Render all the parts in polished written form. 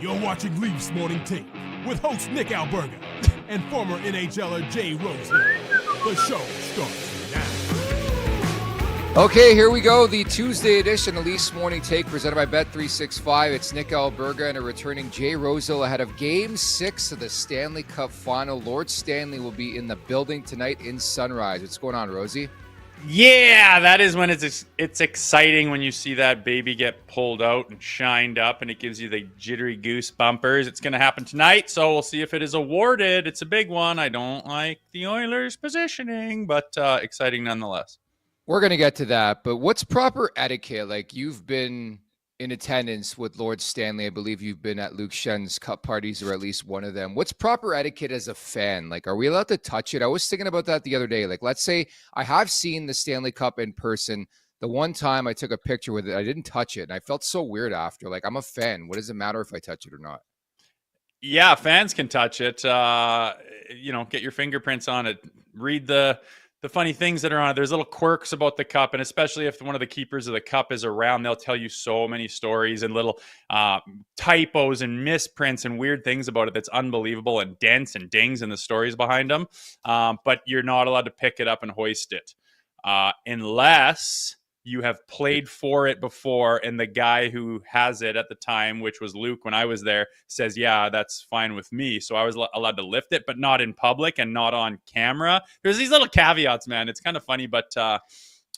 You're watching Leafs Morning Take with host Nick Alberga and former NHLer Jay Rosehill. The show starts now. Okay, here we go. The Tuesday edition of Leafs Morning Take presented by Bet365. It's Nick Alberga and a returning Jay Rosehill ahead of Game 6 of the Stanley Cup Final. Lord Stanley will be in the building tonight in Sunrise. What's going on, Rosie? Yeah, that is when it's exciting when you see that baby get pulled out and shined up, and it gives you the jittery goose bumpers. It's going to happen tonight, so we'll see if it is awarded. It's a big one. I don't like the Oilers' positioning, but exciting nonetheless. We're going to get to that, but what's proper etiquette? Like, you've been in attendance with Lord Stanley. I believe you've been at Luke Schen's cup parties, or at least one of them. What's proper etiquette as a fan? Like, are we allowed to touch it? I was thinking about that the other day. Like, let's say I have seen the Stanley Cup in person. The one time I took a picture with it, I didn't touch it, and I felt so weird after. Like, I'm a fan. What does it matter if I touch it or not? Yeah, fans can touch it. Get your fingerprints on it. Read the funny things that are on it. There's little quirks about the cup, and especially if one of the keepers of the cup is around, they'll tell you so many stories and little typos and misprints and weird things about it that's unbelievable, and dents and dings and the stories behind them. But you're not allowed to pick it up and hoist it unless you have played for it before, and the guy who has it at the time, which was Luke when I was there, says, yeah, that's fine with me. So I was allowed to lift it, but not in public and not on camera. There's these little caveats, man. It's kind of funny, but I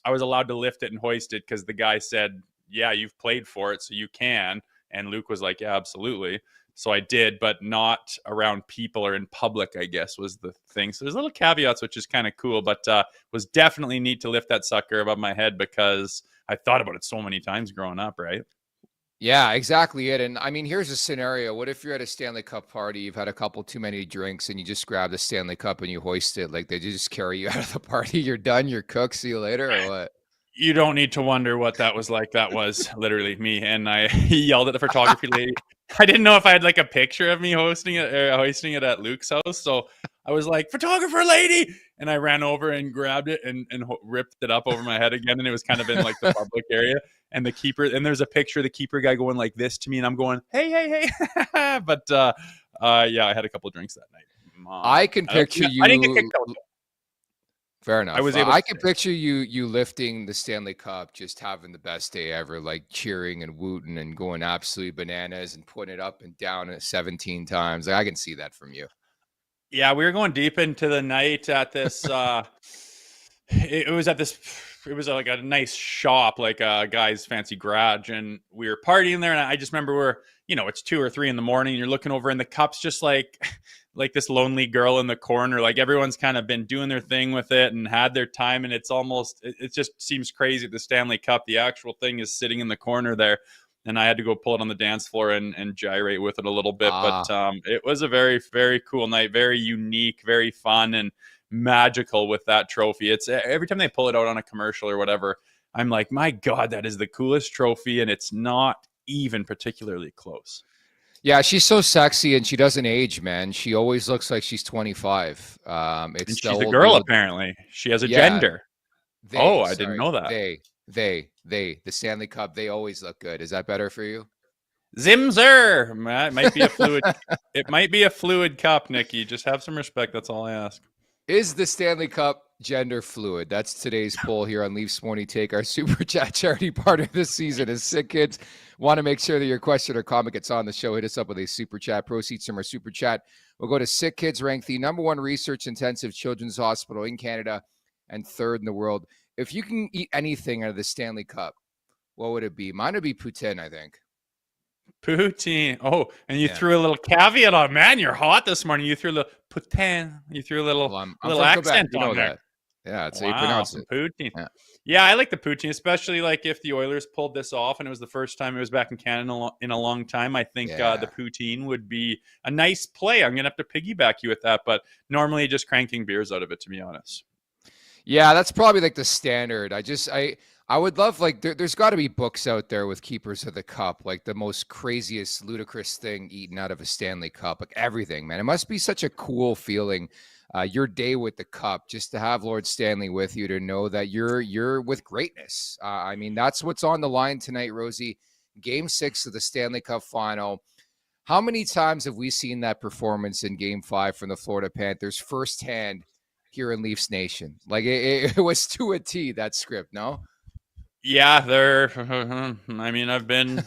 was allowed to lift it and hoist it because the guy said, yeah, you've played for it, so you can. And Luke was like, yeah, absolutely. So I did, but not around people or in public, I guess, was the thing. So there's little caveats, which is kind of cool, but was definitely neat to lift that sucker above my head because I thought about it so many times growing up, right? Yeah, exactly it. And I mean, here's a scenario. What if you're at a Stanley Cup party, you've had a couple too many drinks, and you just grab the Stanley Cup and you hoist it? Like, they just carry you out of the party. You're done. You're cooked. See you later, or what? You don't need to wonder what that was like. That was literally me. And I yelled at the photography lady. I didn't know if I had like a picture of me hoisting it at Luke's house. So I was like, photographer lady. And I ran over and grabbed it and ripped it up over my head again. And it was kind of in like the public area. And the keeper, and there's a picture of the keeper guy going like this to me. And I'm going, hey. But yeah, I had a couple of drinks that night. I can picture you. I didn't get kicked out. Fair enough. I can picture you lifting the Stanley Cup, just having the best day ever, like cheering and wooting and going absolutely bananas and putting it up and down 17 times. Like, I can see that from you. Yeah, we were going deep into the night at this. It was like a nice shop, like a guy's fancy garage, and we were partying there. And I just remember it's 2 or 3 in the morning. And you're looking over, and the cup's just like this lonely girl in the corner. Like, everyone's kind of been doing their thing with it and had their time. And it just seems crazy. The Stanley Cup, the actual thing, is sitting in the corner there. And I had to go pull it on the dance floor and gyrate with it a little bit. But it was a very, very cool night, very unique, very fun, and magical with that trophy. It's every time they pull it out on a commercial or whatever, I'm like, my God, that is the coolest trophy. And it's not even particularly close. Yeah, she's so sexy, and she doesn't age, man. She always looks like she's 25. And she's a girl, apparently. She has a gender. I didn't know that. They, the Stanley Cup, they always look good. Is that better for you? Zimzer. It might be a fluid. It might be a fluid cup, Nikki. Just have some respect. That's all I ask. Is the Stanley Cup gender fluid? That's today's poll here on Leafs Morning Take. Our Super Chat charity partner this season is Sick Kids. Want to make sure that your question or comment gets on the show, hit us up with a Super Chat. Proceeds from our Super Chat will go to Sick Kids, ranked the #1 research-intensive children's hospital in Canada and 3rd in the world. If you can eat anything out of the Stanley Cup, what would it be? Mine would be poutine, I think. Poutine. Oh, and you threw a little caveat on. Man, you're hot this morning. You threw a little poutine. You threw a little, I'm little accent you know on there. that. Yeah, that's how you pronounce it. Poutine. Yeah, I like the poutine, especially like if the Oilers pulled this off and it was the first time it was back in Canada in a long time. I think the poutine would be a nice play. I'm going to have to piggyback you with that, but normally just cranking beers out of it, to be honest. Yeah, that's probably like the standard. I would love, like, there's got to be books out there with keepers of the cup, like the most craziest, ludicrous thing eaten out of a Stanley Cup, like everything, man. It must be such a cool feeling, your day with the cup, just to have Lord Stanley with you, to know that you're with greatness. I mean, that's what's on the line tonight, Rosie. Game 6 of the Stanley Cup Final. How many times have we seen that performance in Game 5 from the Florida Panthers firsthand here in Leafs Nation? Like it was to a T, that script, no? Yeah, I mean, I've been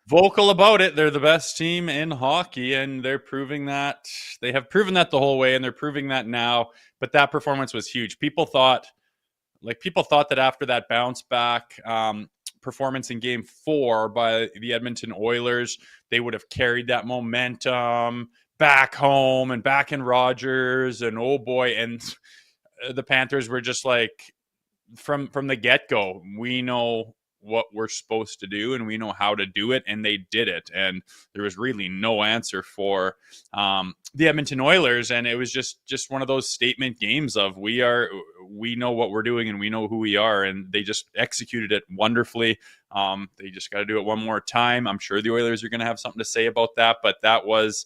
vocal about it. They're the best team in hockey, and they're proving that. They have proven that the whole way, and they're proving that now. But that performance was huge. People thought that after that bounce back performance in Game 4 by the Edmonton Oilers, they would have carried that momentum back home and back in Rogers, and oh boy, and the Panthers were just like, from the get-go, we know what we're supposed to do and we know how to do it, and they did it, and there was really no answer for the Edmonton Oilers, and it was just one of those statement games of we know what we're doing and we know who we are, and they just executed it wonderfully. They just got to do it one more time. I'm sure the Oilers are going to have something to say about that, but that was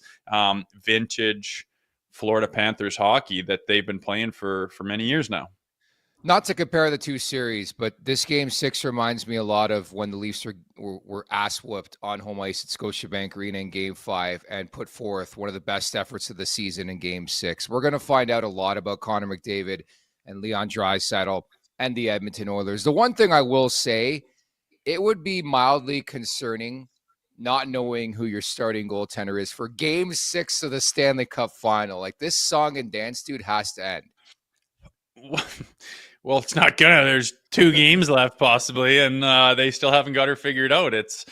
vintage Florida Panthers hockey that they've been playing for many years now. Not to compare the two series, but this Game 6 reminds me a lot of when the Leafs were ass-whooped on home ice at Scotiabank Arena in Game 5 and put forth one of the best efforts of the season in Game 6. We're going to find out a lot about Connor McDavid and Leon Draisaitl and the Edmonton Oilers. The one thing I will say, it would be mildly concerning not knowing who your starting goaltender is for Game 6 of the Stanley Cup Final. Like, this song and dance, dude, has to end. Well, it's not gonna. There's 2 games left possibly, and they still haven't got her figured out. It's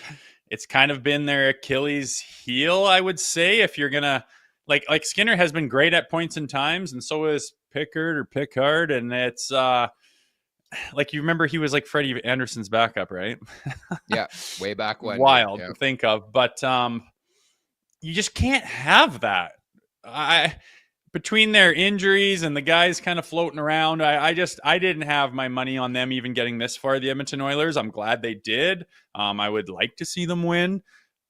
kind of been their Achilles heel, I would say. If you're gonna like Skinner has been great at points and times, and so is Pickard, and it's like, you remember he was like Freddie Anderson's backup, right? Yeah, way back when. Wild yeah. to think of, but you just can't have that. Between their injuries and the guys kind of floating around, I didn't have my money on them even getting this far, the Edmonton Oilers. I'm glad they did. I would like to see them win,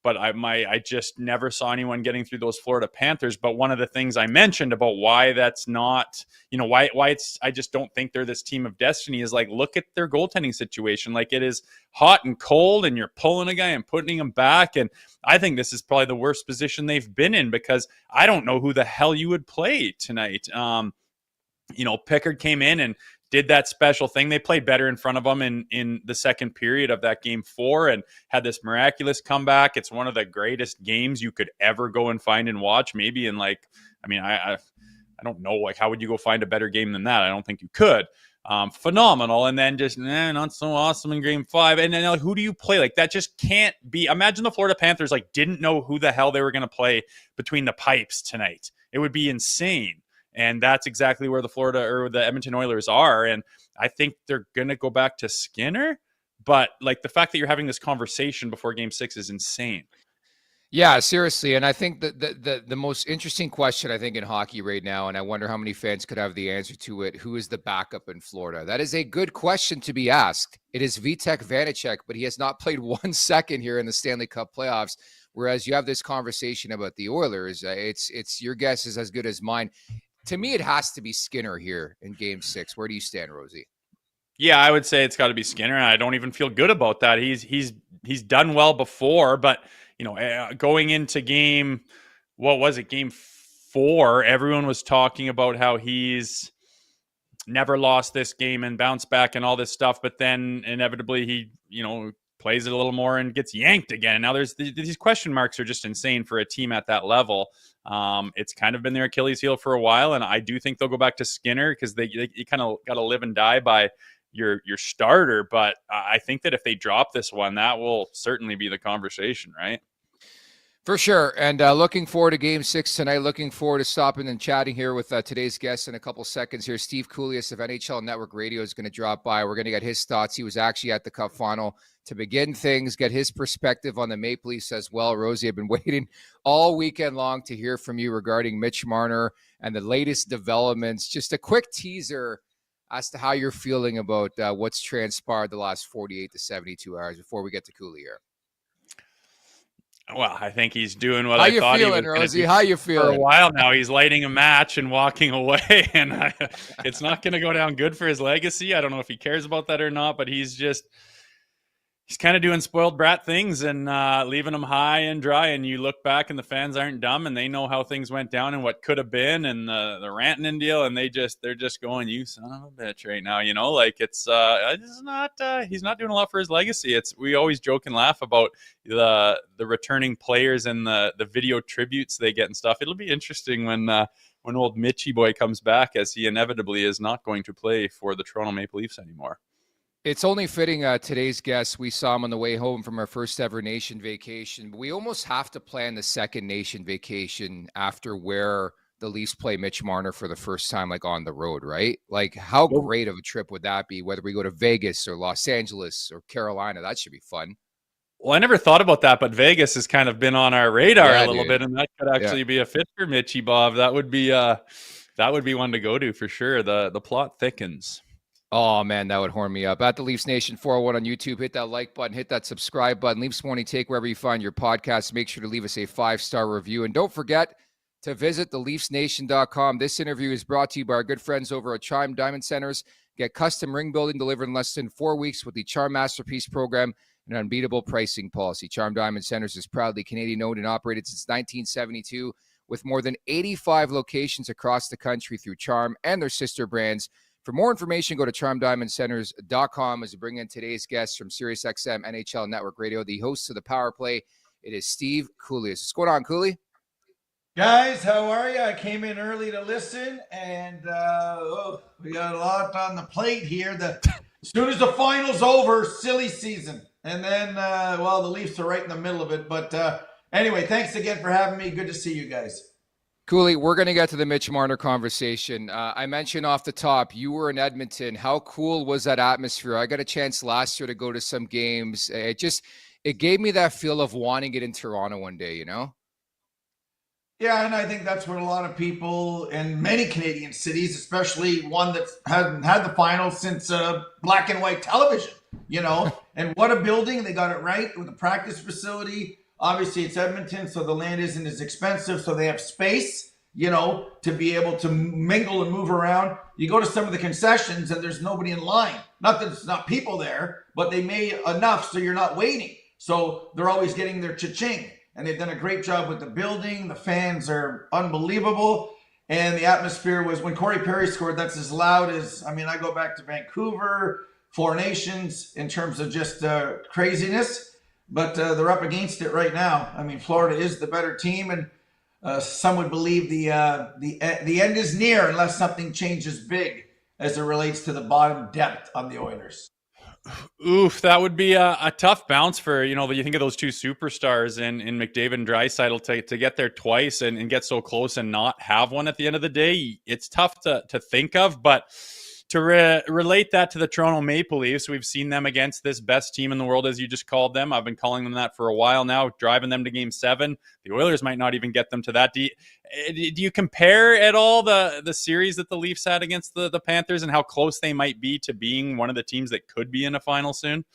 but I just never saw anyone getting through those Florida Panthers. But one of the things I mentioned about why that's not, why it's, I just don't think they're this team of destiny is, like, look at their goaltending situation. Like, it is hot and cold, and you're pulling a guy and putting him back. And I think this is probably the worst position they've been in, because I don't know who the hell you would play tonight. Pickard came in and did that special thing. They played better in front of them in the second period of that Game 4 and had this miraculous comeback. It's one of the greatest games you could ever go and find and watch. Maybe in I don't know, like, how would you go find a better game than that? I don't think you could. Phenomenal. And then just not so awesome in Game 5. And then who do you play? Like, that just can't be. Imagine the Florida Panthers didn't know who the hell they were going to play between the pipes tonight. It would be insane. And that's exactly where the Edmonton Oilers are. And I think they're going to go back to Skinner. But the fact that you're having this conversation before Game 6 is insane. Yeah, seriously. And I think that the most interesting question, I think, in hockey right now, and I wonder how many fans could have the answer to it, who is the backup in Florida? That is a good question to be asked. It is Vitek Vanacek, but he has not played 1 second here in the Stanley Cup playoffs. Whereas you have this conversation about the Oilers. It's your guess is as good as mine. To me, it has to be Skinner here in Game 6. Where do you stand, Rosie? Yeah, I would say it's got to be Skinner, and I don't even feel good about that. He's done well before, but going into Game 4, everyone was talking about how he's never lost this game and bounced back and all this stuff, but then inevitably he plays it a little more and gets yanked again. And now there's these question marks are just insane for a team at that level. It's kind of been their Achilles heel for a while, and I do think they'll go back to Skinner because you kind of got to live and die by your starter. But I think that if they drop this one, that will certainly be the conversation, right? For sure. And looking forward to Game 6 tonight. Looking forward to stopping and chatting here with today's guest in a couple seconds here. Steve Kouleas of NHL Network Radio is going to drop by. We're going to get his thoughts. He was actually at the Cup Final to begin things, get his perspective on the Maple Leafs as well. Rosie, I've been waiting all weekend long to hear from you regarding Mitch Marner and the latest developments. Just a quick teaser as to how you're feeling about what's transpired the last 48 to 72 hours before we get to Cooley here. Well, I think he's doing what I thought he was going to do. Rosie? How you feeling? For a while now, he's lighting a match and walking away, and it's not going to go down good for his legacy. I don't know if he cares about that or not, but he's just he's kind of doing spoiled brat things and leaving them high and dry. And you look back and the fans aren't dumb and they know how things went down and what could have been and the Rantanen deal. And they're just going, you son of a bitch right now. Like it's not, he's not doing a lot for his legacy. We always joke and laugh about the returning players and the video tributes they get and stuff. It'll be interesting when old Mitchy boy comes back, as he inevitably is not going to play for the Toronto Maple Leafs anymore. It's only fitting today's guest, we saw him on the way home from our first ever nation vacation. But we almost have to plan the second nation vacation after where the Leafs play Mitch Marner for the first time, like on the road, right? Like how great of a trip would that be? Whether we go to Vegas or Los Angeles or Carolina, that should be fun. Well, I never thought about that, but Vegas has kind of been on our radar a little bit, and that could actually be a fit for Mitchy Bob. That would be one to go to for sure. The plot thickens. Oh, man, that would horn me up. At the Leafs Nation 401 on YouTube, hit that like button, hit that subscribe button. Leafs Morning Take, wherever you find your podcasts. Make sure to leave us a 5-star review. And don't forget to visit theleafsnation.com. This interview is brought to you by our good friends over at Chime Diamond Centers. Get custom ring building delivered in less than 4 weeks with the Charm Masterpiece program and an unbeatable pricing policy. Charm Diamond Centers is proudly Canadian-owned and operated since 1972 with more than 85 locations across the country through Charm and their sister brands. For more information, go to charmdiamondcenters.com as we bring in today's guests from SiriusXM NHL Network Radio, the hosts of the Power Play. It is Steve Kouleas. What's going on, Kouleas? Guys, how are you? I came in early to listen, and we got a lot on the plate here. As soon as the final's over, silly season. And then, the Leafs are right in the middle of it. But anyway, thanks again for having me. Good to see you guys. Kouleas, we're going to get to the Mitch Marner conversation. I mentioned off the top, you were in Edmonton. How cool was that atmosphere? I got a chance last year to go to some games. It gave me that feel of wanting it in Toronto one day, Yeah, and I think that's what a lot of people in many Canadian cities, especially one that hasn't had the final since black and white television, And what a building. They got it right with a practice facility. Obviously, it's Edmonton, so the land isn't as expensive, so they have space, to be able to mingle and move around. You go to some of the concessions, and there's nobody in line. Not that it's not people there, but they made enough so you're not waiting. So they're always getting their cha-ching. And they've done a great job with the building. The fans are unbelievable. And the atmosphere was, when Corey Perry scored, that's as loud as, I go back to Vancouver, Four Nations, in terms of just craziness. But they're up against it right now. Florida is the better team, and some would believe the end is near unless something changes big as it relates to the bottom depth on the Oilers. Oof, that would be a tough bounce for, you think of those two superstars in McDavid and Draisaitl to get there twice and get so close and not have one at the end of the day. It's tough to think of, but to relate that to the Toronto Maple Leafs, we've seen them against this best team in the world, as you just called them. I've been calling them that for a while now, driving them to Game 7. The Oilers might not even get them to that. Do you compare at all the series that the Leafs had against the Panthers and how close they might be to being one of the teams that could be in a final soon?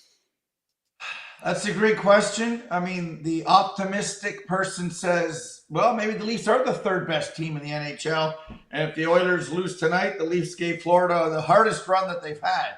That's a great question. The optimistic person says, well, maybe the Leafs are the third best team in the NHL. And if the Oilers lose tonight, the Leafs gave Florida the hardest run that they've had.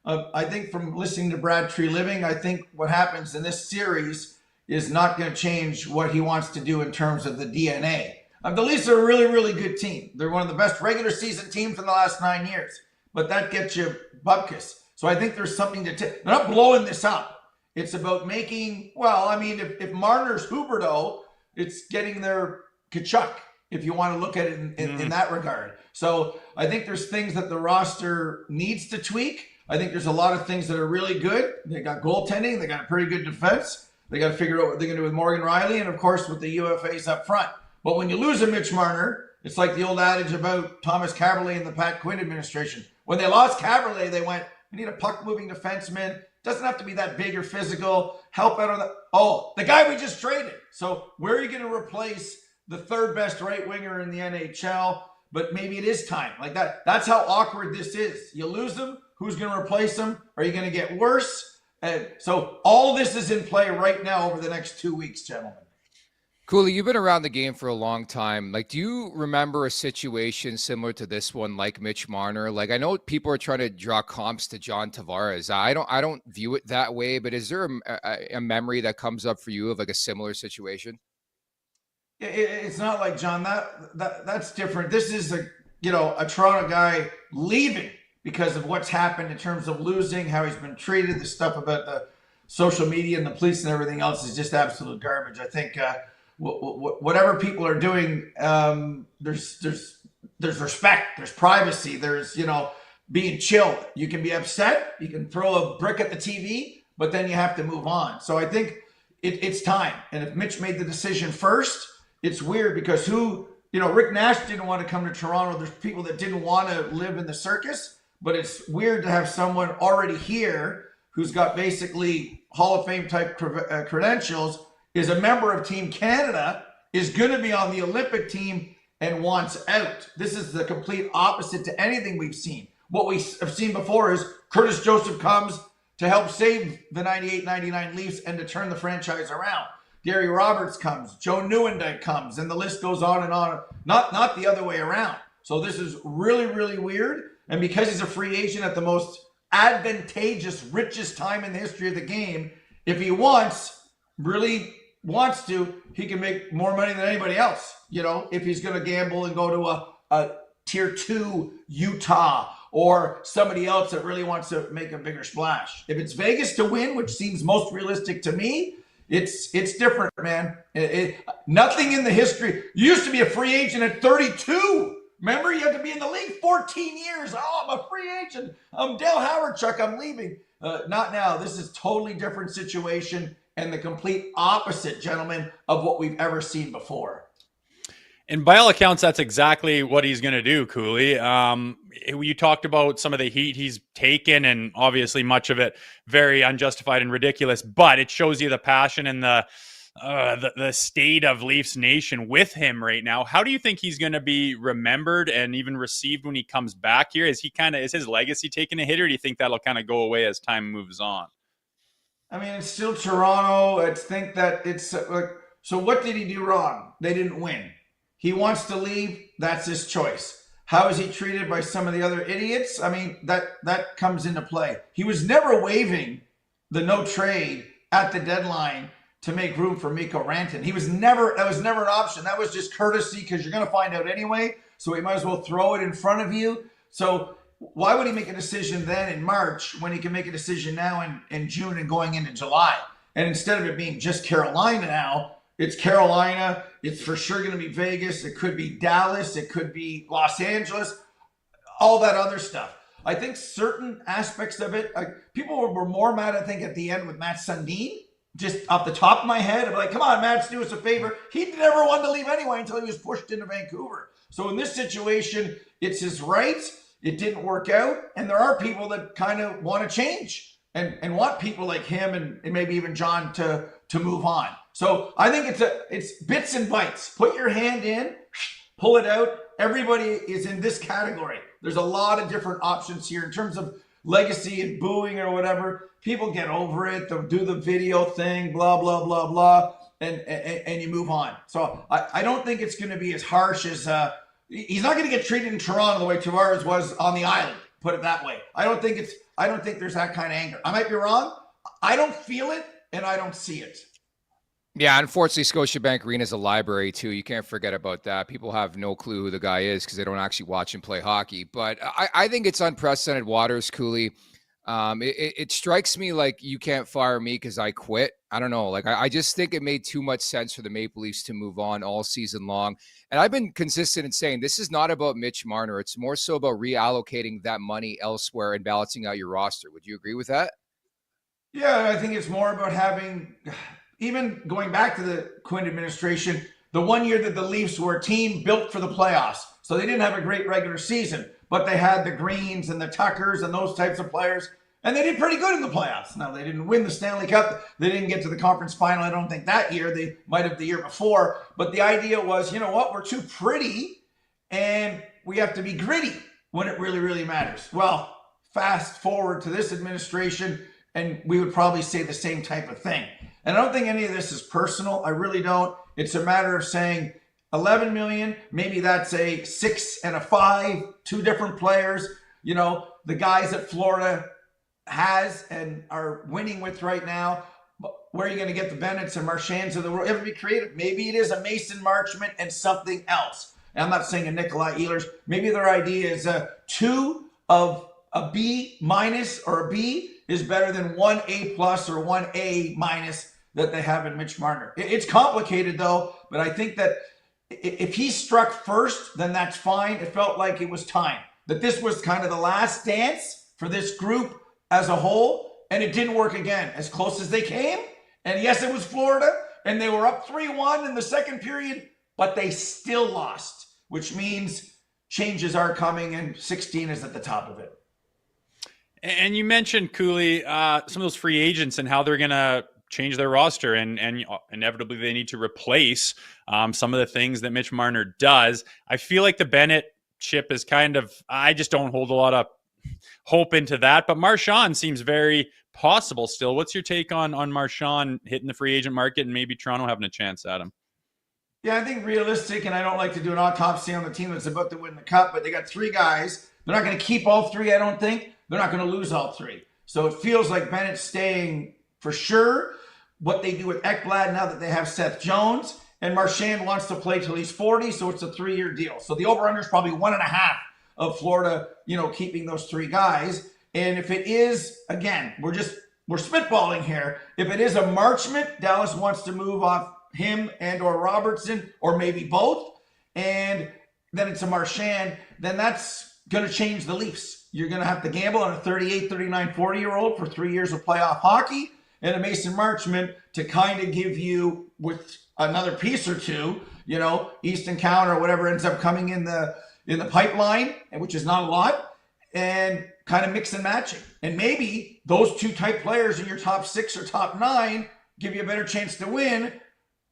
I think from listening to Brad Treliving, I think what happens in this series is not going to change what he wants to do in terms of the DNA. The Leafs are a really, really good team. They're one of the best regular season teams in the last 9 years. But that gets you bupkis. So I think there's something to take. They're not blowing this up. It's about making, if Marner's Huberdeau, it's getting their Kachuk, if you want to look at it in that regard. So I think there's things that the roster needs to tweak. I think there's a lot of things that are really good. They got goaltending. They got a pretty good defense. They got to figure out what they're going to do with Morgan Riley and, of course, with the UFAs up front. But when you lose a Mitch Marner, it's like the old adage about Thomas Caberlet and the Pat Quinn administration. When they lost Caberlet, they went, we need a puck-moving defenseman. Doesn't have to be that big or physical. Help out on the guy we just traded. So where are you going to replace the third best right winger in the NHL? But maybe it is time. Like that. That's how awkward this is. You lose them. Who's going to replace them? Are you going to get worse? And so all this is in play right now over the next 2 weeks, gentlemen. Cooley, you've been around the game for a long time. Like, do you remember a situation similar to this one, like Mitch Marner? Like, I know people are trying to draw comps to John Tavares. I don't view it that way, but is there a memory that comes up for you of like a similar situation? It's not like John. That's different. This is a Toronto guy leaving because of what's happened in terms of losing, how he's been treated, the stuff about the social media and the police and everything else is just absolute garbage. I think whatever people are doing, there's respect, there's privacy, there's being chilled. You can be upset, you can throw a brick at the TV, but then you have to move on. So I think it's time. And if Mitch made the decision first, it's weird because Rick Nash didn't want to come to Toronto. There's people that didn't want to live in the circus, but it's weird to have someone already here who's got basically Hall of Fame type credentials, is a member of Team Canada, is going to be on the Olympic team and wants out. This is the complete opposite to anything we've seen. What we have seen before is Curtis Joseph comes to help save the 98-99 Leafs and to turn the franchise around. Gary Roberts comes, Joe Nieuwendyk comes, and the list goes on and on. Not the other way around. So this is really, really weird. And because he's a free agent at the most advantageous, richest time in the history of the game, if he really wants to, he can make more money than anybody else. If he's going to gamble and go to a tier 2 Utah or somebody else that really wants to make a bigger splash. If it's Vegas to win, which seems most realistic to me, it's different, man. Nothing in the history. You used to be a free agent at 32. Remember, you had to be in the league 14 years. Oh, I'm a free agent. I'm Dale Hawerchuk. I'm leaving. Not now. This is totally different situation and the complete opposite, gentlemen, of what we've ever seen before. And by all accounts, that's exactly what he's going to do, Cooley. You talked about some of the heat he's taken, and obviously much of it very unjustified and ridiculous, but it shows you the passion and the state of Leafs Nation with him right now. How do you think he's going to be remembered and even received when he comes back here? Is his legacy taking a hit, or do you think that'll kind of go away as time moves on? I mean, it's still Toronto. I think that it's so what did he do wrong? They didn't win. He wants to leave. That's his choice. How is he treated by some of the other idiots? I mean, that comes into play. He was never waiving the no trade at the deadline to make room for Mikko Rantanen. That was never an option. That was just courtesy because you're going to find out anyway. So he might as well throw it in front of you. So why would he make a decision then in March when he can make a decision now in June and going into July? And instead of it being just Carolina now, it's Carolina. It's for sure going to be Vegas. It could be Dallas. It could be Los Angeles. All that other stuff. I think certain aspects of it, people were more mad, I think, at the end with Matt Sundin. Just off the top of my head, I'm like, come on, Matt, do us a favor. He never wanted to leave anyway until he was pushed into Vancouver. So in this situation, it's his right. It didn't work out. And there are people that kind of want to change and want people like him and maybe even John to move on. So I think it's bits and bytes. Put your hand in, pull it out. Everybody is in this category. There's a lot of different options here in terms of legacy and booing or whatever. People get over it. They'll do the video thing, blah, blah, blah, blah, and you move on. So I don't think it's going to be as harsh as he's not going to get treated in Toronto the way Tavares was on the island. Put it that way. I don't think there's that kind of anger. I might be wrong. I don't feel it and I don't see it. Yeah, unfortunately, Scotiabank Arena is a library, too. You can't forget about that. People have no clue who the guy is because they don't actually watch him play hockey. But I think it's unprecedented waters, Cooley. It strikes me like you can't fire me because I quit. I don't know. Like, I just think it made too much sense for the Maple Leafs to move on all season long. And I've been consistent in saying this is not about Mitch Marner. It's more so about reallocating that money elsewhere and balancing out your roster. Would you agree with that? Yeah, I think it's more about having... Even going back to the Quinn administration, the one year that the Leafs were a team built for the playoffs. So they didn't have a great regular season, but they had the Greens and the Tuckers and those types of players. And they did pretty good in the playoffs. Now, they didn't win the Stanley Cup. They didn't get to the conference final, I don't think, that year. They might have the year before. But the idea was, you know what? We're too pretty and we have to be gritty when it really, really matters. Well, fast forward to this administration, and we would probably say the same type of thing. And I don't think any of this is personal. I really don't. It's a matter of saying 11 million, maybe that's a 6 and a 5, 2 different players. You know, the guys that Florida has and are winning with right now. Where are you going to get the Bennett's and Marchands of the world? You have to be creative. Maybe it is a Mason Marchment and something else. And I'm not saying a Nikolai Ehlers. Maybe their idea is 2 of a B minus or a B is better than 1 A plus or 1 A minus that they have in Mitch Marner. It's complicated though, but I think that if he struck first, then that's fine. It felt like it was time. That this was kind of the last dance for this group as a whole, and it didn't work again. As close as they came, and yes, it was Florida, and they were up 3-1 in the second period, but they still lost, which means changes are coming, and 16 is at the top of it. And you mentioned, Cooley, some of those free agents and how they're going to change their roster, and inevitably they need to replace some of the things that Mitch Marner does. I feel like the Bennett ship is kind of, I just don't hold a lot of hope into that, but Marchand seems very possible still. What's your take on Marchand hitting the free agent market and maybe Toronto having a chance at him? Yeah, I think realistic, and I don't like to do an autopsy on the team that's about to win the cup, but they got 3 guys. They're not going to keep all 3, I don't think. They're not going to lose all 3. So it feels like Bennett's staying for sure. What they do with Ekblad now that they have Seth Jones, and Marchand wants to play till he's 40, so it's a 3-year deal. So the over-under is probably 1.5 of Florida, keeping those 3 guys. And if it is, again, we're spitballing here. If it is a Marchment, Dallas wants to move off him and or Robertson, or maybe both, and then it's a Marchand, then that's going to change the Leafs. You're going to have to gamble on a 38, 39, 40-year-old for 3 years of playoff hockey, and a Mason Marchment to kind of give you, with another piece or two, Easton Counter or whatever ends up coming in the pipeline, which is not a lot, and kind of mix and matching. And maybe those 2 type players in your top 6 or top 9 give you a better chance to win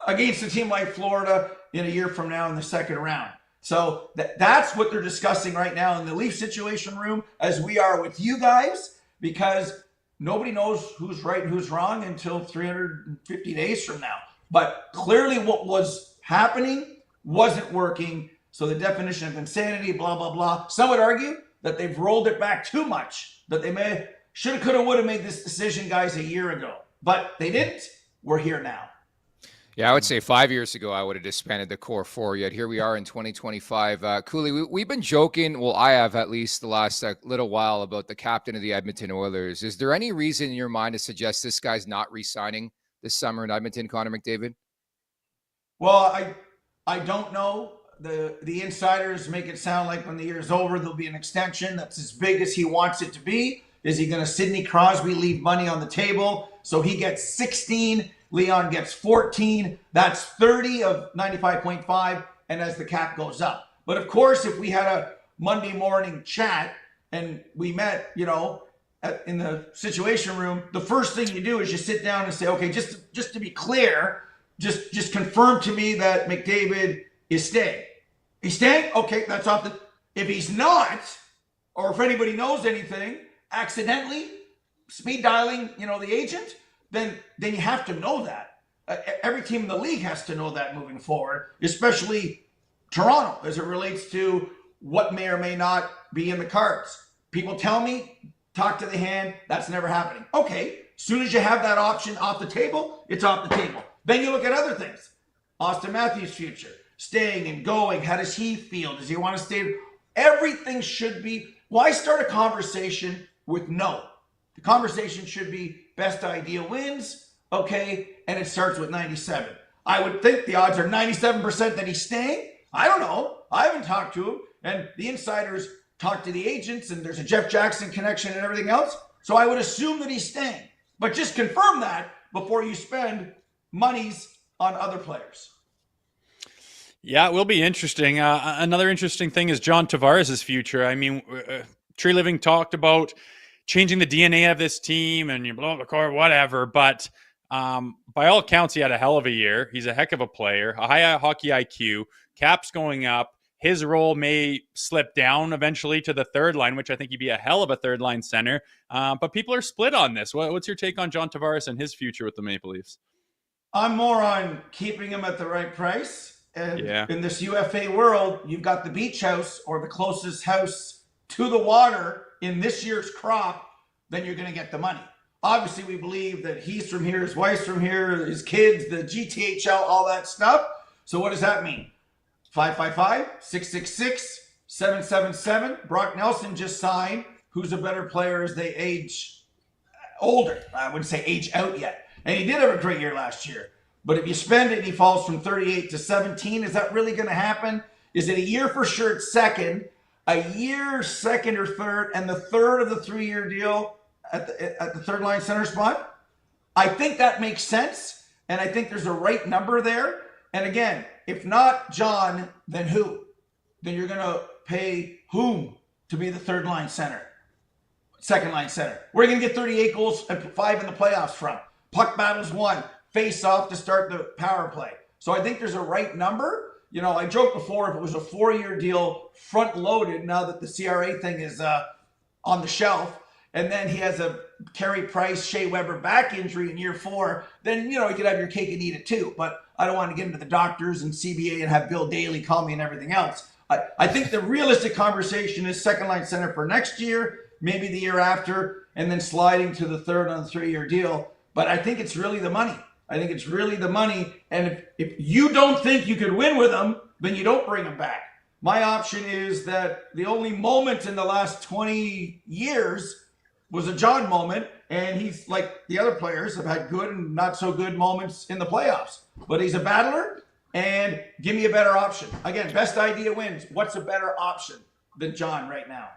against a team like Florida in a year from now in the second round. So that's what they're discussing right now in the Leaf Situation Room, as we are with you guys, because nobody knows who's right and who's wrong until 350 days from now. But clearly what was happening wasn't working. So the definition of insanity, blah, blah, blah. Some would argue that they've rolled it back too much, that they should have, could have, would have made this decision, guys, a year ago. But they didn't. We're here now. Yeah, I would say 5 years ago, I would have disbanded the core 4, yet here we are in 2025. Cooley, we've been joking, well, I have at least the last little while, about the captain of the Edmonton Oilers. Is there any reason in your mind to suggest this guy's not re-signing this summer in Edmonton, Connor McDavid? Well, I don't know. The insiders make it sound like when the year's over, there'll be an extension that's as big as he wants it to be. Is he going to Sidney Crosby leave money on the table? So he gets 16, Leon gets 14. That's 30 of 95.5. And as the cap goes up. But of course, if we had a Monday morning chat and we met, in the Situation Room, the first thing you do is you sit down and say, okay, just to be clear, just confirm to me that McDavid is staying. He's staying? Okay, that's off the... If he's not, or if anybody knows anything, accidentally speed dialing, the agent, then you have to know that. Every team in the league has to know that moving forward, especially Toronto, as it relates to what may or may not be in the cards. People tell me, talk to the hand, that's never happening. Okay, as soon as you have that option off the table, it's off the table. Then you look at other things. Austin Matthews' future, staying and going. How does he feel? Does he want to stay? Everything should be, why start a conversation with no? The conversation should be best idea wins, okay, and it starts with 97. I would think the odds are 97% that he's staying. I don't know. I haven't talked to him, and the insiders talk to the agents, and there's a Jeff Jackson connection and everything else. So I would assume that he's staying. But just confirm that before you spend monies on other players. Yeah, it will be interesting. Another interesting thing is John Tavares' future. I mean, Tree Living talked about changing the DNA of this team and you blow up the core, whatever. But by all accounts, he had a hell of a year. He's a heck of a player, a high hockey IQ, caps going up. His role may slip down eventually to the third line, which I think he'd be a hell of a third line center. But people are split on this. What's your take on John Tavares and his future with the Maple Leafs? I'm more on keeping him at the right price. And Yeah. in this UFA world, you've got the beach house or the closest house to the water in this year's crop, then you're going to get the money. Obviously, we believe that he's from here, his wife's from here, his kids, the GTHL, all that stuff. So what does that mean? 555-666-777. Brock Nelson just signed. Who's a better player as they age older? I wouldn't say age out yet. And he did have a great year last year. But if you spend it and he falls from 38 to 17, is that really going to happen? Is it a year for sure at second, a year second or third, and the third of the 3-year deal at the third line center spot? I think that makes sense. And I think there's a right number there. And again, if not John, then who? Then you're going to pay whom to be the third line center? Second line center. Where are you going to get 38 goals and 5 in the playoffs from? Puck battles won. Face off to start the power play. So I think there's a right number. You know, I joked before if it was a 4-year deal front loaded now that the CRA thing is on the shelf, and then he has a Carey Price, Shea Weber back injury in year 4, then, you know, you could have your cake and eat it too. But I don't want to get into the doctors and CBA and have Bill Daly call me and everything else. I think the realistic conversation is second line center for next year, maybe the year after, and then sliding to the third on the 3-year deal. But I think it's really the money. I think it's really the money. And if you don't think you could win with him, then you don't bring him back. My option is that the only moment in the last 20 years was a John moment. And he's like the other players have had good and not so good moments in the playoffs. But he's a battler, and give me a better option. Again, best idea wins. What's a better option than John right now?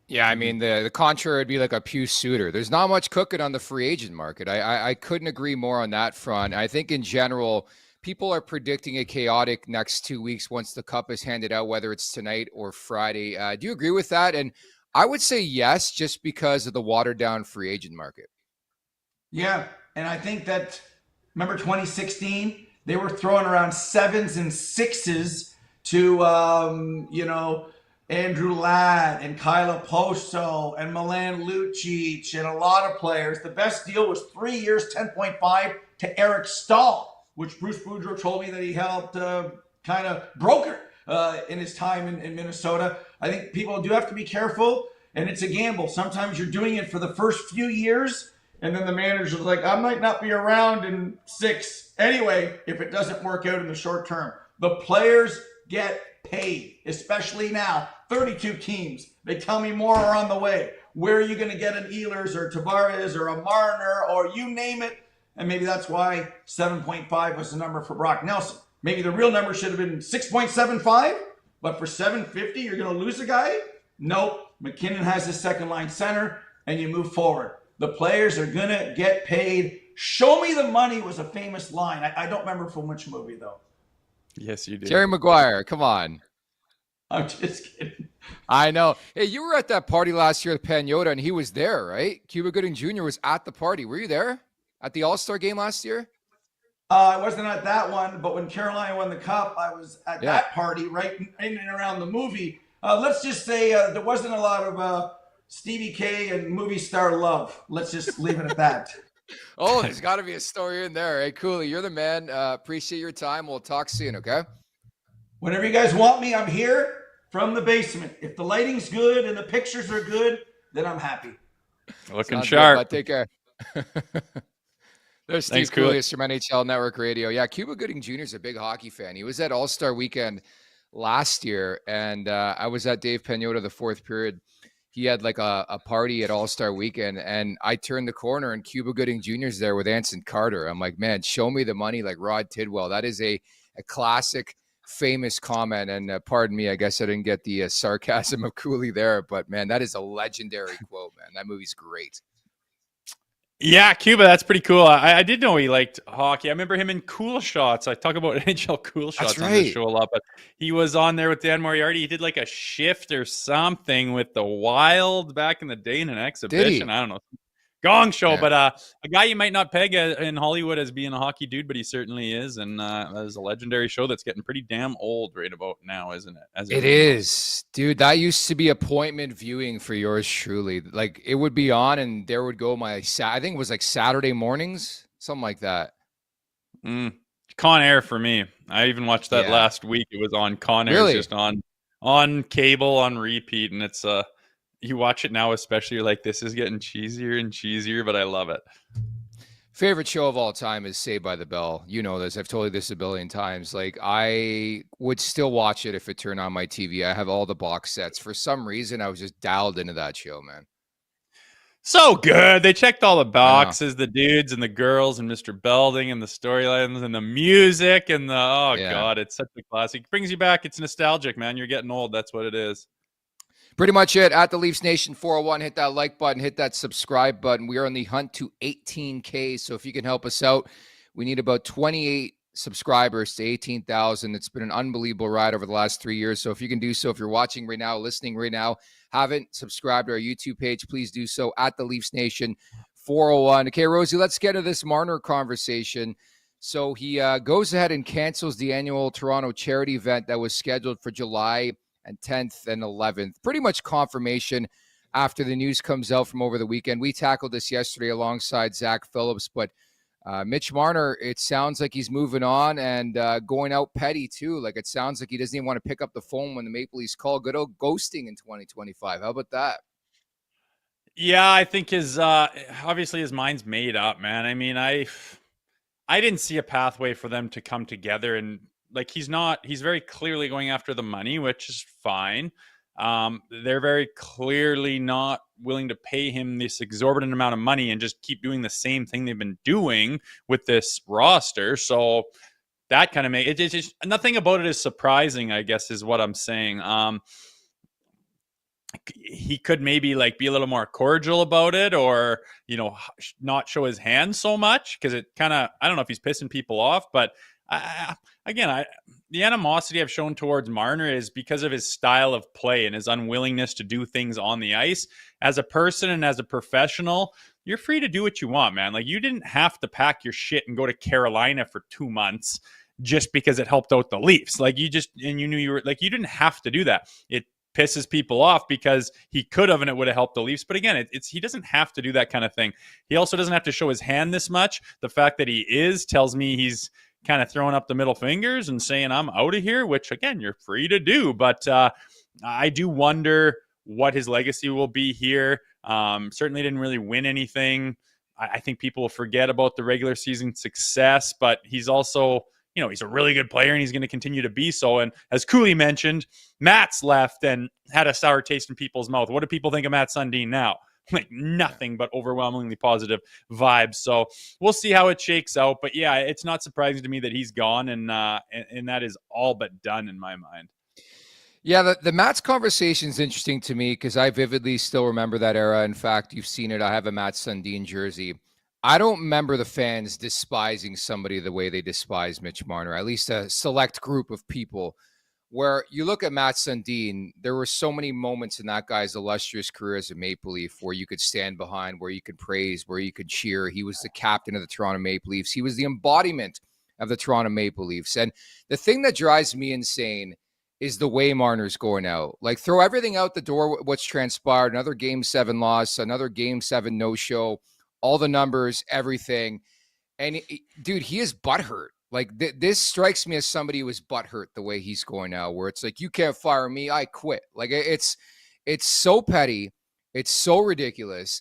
Yeah, I mean, the contrary would be like a Pew Suter. There's not much cooking on the free agent market. I couldn't agree more on that front. I think in general, people are predicting a chaotic next 2 weeks once the cup is handed out, whether it's tonight or Friday. Do you agree with that? And I would say yes, just because of the watered down free agent market. Yeah, and I think that, remember 2016? They were throwing around 7s and 6s to, Andrew Ladd and Kyla Poso and Milan Lucic and a lot of players. The best deal was 3 years, 10.5 to Eric Stahl, which Bruce Boudreau told me that he helped kind of broker in his time in Minnesota. I think people do have to be careful, and it's a gamble. Sometimes you're doing it for the first few years, and then the manager's like, I might not be around in 6 anyway if it doesn't work out in the short term. The players get paid, especially now. 32 teams. They tell me more are on the way. Where are you going to get an Ehlers or Tavares or a Marner or you name it? And maybe that's why 7.5 was the number for Brock Nelson. Maybe the real number should have been 6.75, but for 750, you're going to lose a guy? Nope. McKinnon has his second line center, and you move forward. The players are going to get paid. Show me the money was a famous line. I don't remember from which movie, though. Yes, you do. Jerry Maguire, come on. I'm just kidding. I know. Hey, you were at that party last year with Pagnotta, and he was there, right? Cuba Gooding Jr. was at the party. Were you there at the All-Star game last year? I wasn't at that one, but when Carolina won the cup, I was at that party right in and around the movie. Let's just say there wasn't a lot of Stevie K and movie star love. Let's just leave it at that. Oh, there's got to be a story in there. Hey, Cooley, you're the man. Appreciate your time. We'll talk soon, okay? Whenever you guys want me, I'm here from the basement. If the lighting's good and the pictures are good, then I'm happy. Looking Sounds sharp. Good, take care. There's Steve Kouleas from NHL Network Radio. Yeah, Cuba Gooding Jr. is a big hockey fan. He was at All-Star Weekend last year, and I was at Dave Pagnotta the fourth period. He had like a party at All-Star Weekend, and I turned the corner, and Cuba Gooding Jr. is there with Anson Carter. I'm like, man, show me the money like Rod Tidwell. That is a classic, famous comment, and pardon me, I guess I didn't get the sarcasm of Cooley there, but man, that is a legendary quote, man. That movie's great. Yeah, Cuba, that's pretty cool. I did know he liked hockey. I remember him in Cool Shots. I talk about NHL Cool Shots on the show a lot, but he was on there with Dan Moriarty. He did like a shift or something with the Wild back in the day in an exhibition. I don't know. Gong Show, but a guy you might not peg in Hollywood as being a hockey dude, but he certainly is, and that is a legendary show that's getting pretty damn old right about now, isn't it? It is, dude. That used to be appointment viewing for yours truly. Like it would be on, and there would go my I think it was like Saturday mornings, something like that. Con Air for me. I even watched that Yeah. last week. It was on Con Air, Really? just on cable on repeat, and it's you watch it now, especially you're like, this is getting cheesier and cheesier, but I love it. Favorite show of all time is Saved by the Bell. You know this. I've told you this a billion times. Like, I would still watch it if it turned on my TV. I have all the box sets. For some reason, I was just dialed into that show, man. So good. They checked all the I know. boxes, the dudes and the girls and Mr. Belding and the storylines and the music and the God, it's such a classic. It brings you back. It's nostalgic, man. You're getting old. That's what it is. Pretty much it. At the Leafs Nation 401, hit that like button, hit that subscribe button. We are on the hunt to 18K. So if you can help us out, we need about 28 subscribers to 18,000. It's been an unbelievable ride over the last 3 years. So if you can do so, if you're watching right now, listening right now, haven't subscribed to our YouTube page, please do so at the Leafs Nation 401. Okay, Rosie, let's get to this Marner conversation. So he goes ahead and cancels the annual Toronto charity event that was scheduled for July and 10th and 11th. Pretty much confirmation after the news comes out from over the weekend. We tackled this yesterday alongside Zach Phillips, but Mitch Marner, it sounds like he's moving on and going out petty too. Like, it sounds like he doesn't even want to pick up the phone when the Maple Leafs call. Good old ghosting in 2025. How about that? Yeah, I think his obviously his mind's made up, man. I mean, I didn't see a pathway for them to come together, and like he's very clearly going after the money, which is fine. They're very clearly not willing to pay him this exorbitant amount of money and just keep doing the same thing they've been doing with this roster. So that kind of it's just nothing about it is surprising, I guess, is what I'm saying. He could maybe like be a little more cordial about it, or, you know, not show his hand so much, because it kind of, I don't know if he's pissing people off, but the animosity I've shown towards Marner is because of his style of play and his unwillingness to do things on the ice. As a person and as a professional, you're free to do what you want, man. Like, you didn't have to pack your shit and go to Carolina for 2 months just because it helped out the Leafs. Like, you knew you were like, you didn't have to do that. It pisses people off because he could have, and it would have helped the Leafs. But again, he doesn't have to do that kind of thing. He also doesn't have to show his hand this much. The fact that he tells me he's kind of throwing up the middle fingers and saying, I'm out of here, which again, you're free to do. But I do wonder what his legacy will be here. Certainly didn't really win anything. I think people will forget about the regular season success, but he's also, you know, he's a really good player and he's going to continue to be so. And as Cooley mentioned, Matt's left and had a sour taste in people's mouth. What do people think of Matt Sundin now? Like, nothing but overwhelmingly positive vibes. So we'll see how it shakes out. But yeah, it's not surprising to me that he's gone, and that is all but done in my mind. Yeah, the Matt's conversation is interesting to me because I vividly still remember that era. In fact, you've seen it. I have a Matt Sundin jersey. I don't remember the fans despising somebody the way they despise Mitch Marner, at least a select group of people. Where you look at Matt Sundin, there were so many moments in that guy's illustrious career as a Maple Leaf where you could stand behind, where you could praise, where you could cheer. He was the captain of the Toronto Maple Leafs. He was the embodiment of the Toronto Maple Leafs. And the thing that drives me insane is the way Marner's going out. Like, throw everything out the door, what's transpired, another Game 7 loss, another Game 7 no-show, all the numbers, everything. And, dude, he is butthurt. Like, this strikes me as somebody who is butthurt the way he's going now, where it's like, you can't fire me, I quit. Like, it's so petty. It's so ridiculous.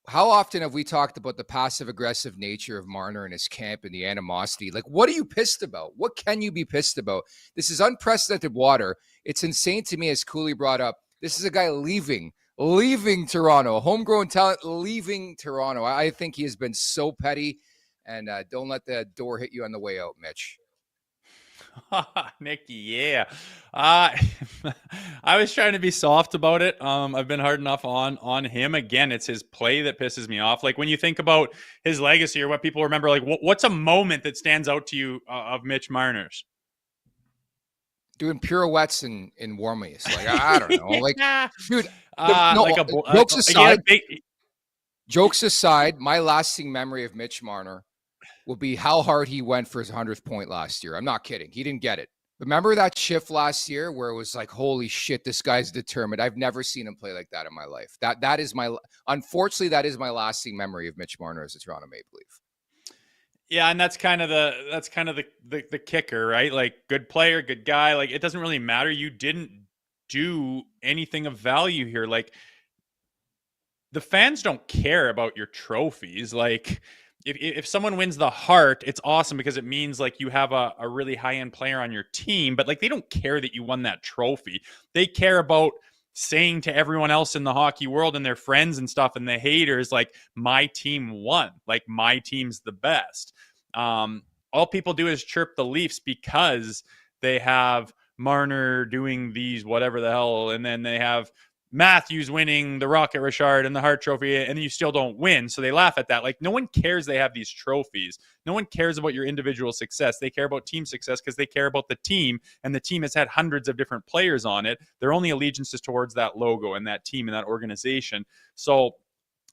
How often have we talked about the passive-aggressive nature of Marner and his camp and the animosity? Like, what are you pissed about? What can you be pissed about? This is unprecedented water. It's insane to me, as Cooley brought up. This is a guy leaving Toronto, a homegrown talent leaving Toronto. I think he has been so petty. And don't let the door hit you on the way out, Mitch. Nicky, yeah. I was trying to be soft about it. I've been hard enough on him. Again, it's his play that pisses me off. Like, when you think about his legacy or what people remember, like, what's a moment that stands out to you of Mitch Marner's? Doing pirouettes in warmies. Like, I don't know. Like, dude, jokes aside, my lasting memory of Mitch Marner will be how hard he went for his 100th point last year. I'm not kidding. He didn't get it. Remember that shift last year where it was like, holy shit, this guy's determined. I've never seen him play like that in my life. Unfortunately, that is my lasting memory of Mitch Marner as a Toronto Maple Leaf. Yeah, and that's kind of the kicker, right? Like, good player, good guy. Like, it doesn't really matter. You didn't do anything of value here. Like, the fans don't care about your trophies. Like, if someone wins the Hart, it's awesome because it means like you have a really high end player on your team. But like, they don't care that you won that trophy. They care about saying to everyone else in the hockey world and their friends and stuff and the haters, like, my team won, like, my team's the best. All people do is chirp the Leafs because they have Marner doing these whatever the hell, and then they have Matthews winning the Rocket Richard and the Hart Trophy, and you still don't win. So they laugh at that. Like, no one cares they have these trophies. No one cares about your individual success. They care about team success because they care about the team, and the team has had hundreds of different players on it. Their only allegiance is towards that logo and that team and that organization. So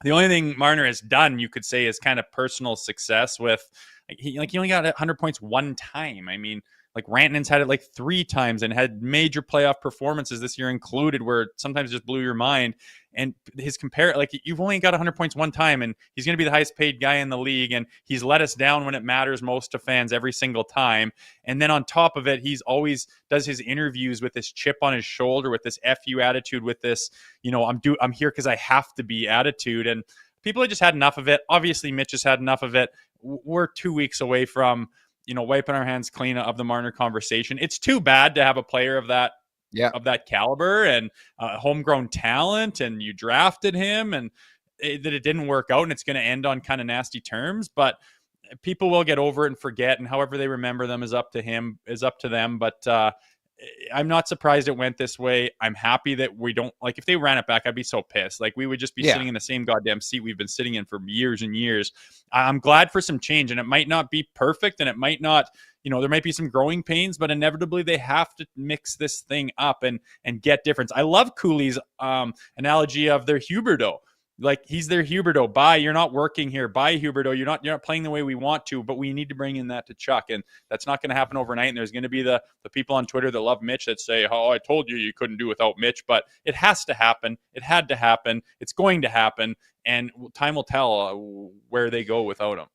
the only thing Marner has done, you could say, is kind of personal success with, he only got 100 points one time. I mean, like, Rantanen's had it like 3 times and had major playoff performances this year included where sometimes just blew your mind. And his like, you've only got 100 points one time, and he's going to be the highest paid guy in the league. And he's let us down when it matters most to fans every single time. And then on top of it, he's always does his interviews with this chip on his shoulder, with this FU attitude, with this, I'm here because I have to be attitude. And people have just had enough of it. Obviously, Mitch has had enough of it. We're 2 weeks away from, wiping our hands clean of the Marner conversation. It's too bad to have a player of that caliber and homegrown talent, and you drafted him, and that it didn't work out, and it's going to end on kind of nasty terms. But people will get over it and forget, and however they remember them is up to them. But I'm not surprised it went this way. I'm happy that we don't, like, if they ran it back, I'd be so pissed. Like, we would just be sitting in the same goddamn seat we've been sitting in for years and years. I'm glad for some change, and it might not be perfect, and it might not, there might be some growing pains, but inevitably they have to mix this thing up and get difference. I love Kouleas' analogy of their Huberdeau. Like, he's their Huberdeau. Bye. You're not working here. Bye, Huberdeau. You're not playing the way we want to, but we need to bring in that to Chuck. And that's not going to happen overnight. And there's going to be the people on Twitter that love Mitch that say, oh, I told you couldn't do without Mitch. But it has to happen. It had to happen. It's going to happen. And time will tell where they go without him.